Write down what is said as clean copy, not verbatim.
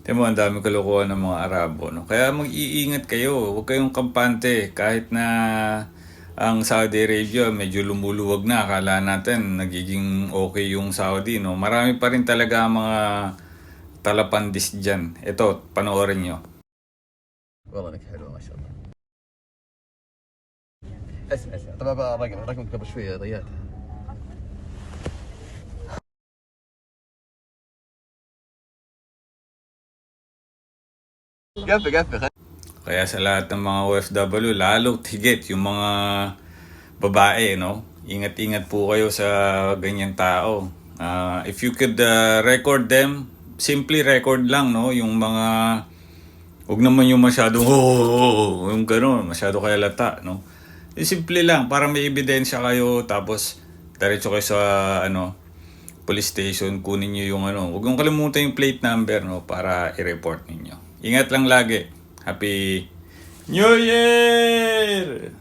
Tingnan mo, ang dami kalokohan ng mga Arabo, no? Kaya mag-iingat kayo. Huwag kayong kampante. Kahit na ang Saudi Arabia medyo lumuluwag na. Akala natin nagiging okay yung Saudi, no? Marami pa rin talaga mga talapandis dyan. Ito, panoorin nyo. والله انك حلوه ما شاء الله. اسمع طبعا بقى رقمك قبل شويه ضيعته. قفل. Kaya sa lahat ng mga OFW, lalo higit yung mga babae, no? Ingat-ingat po kayo sa ganyang tao. If you could record them, simply record lang, no? Yung mga, huwag naman yung masyadong, yung gano'n, masyado kaya lata, no? Simple lang, para may ebidensya kayo, tapos diretso kayo sa, police station, kunin nyo yung huwag yung kalimutan yung plate number, no? Para i-report ninyo. Ingat lang lagi. Happy New Year!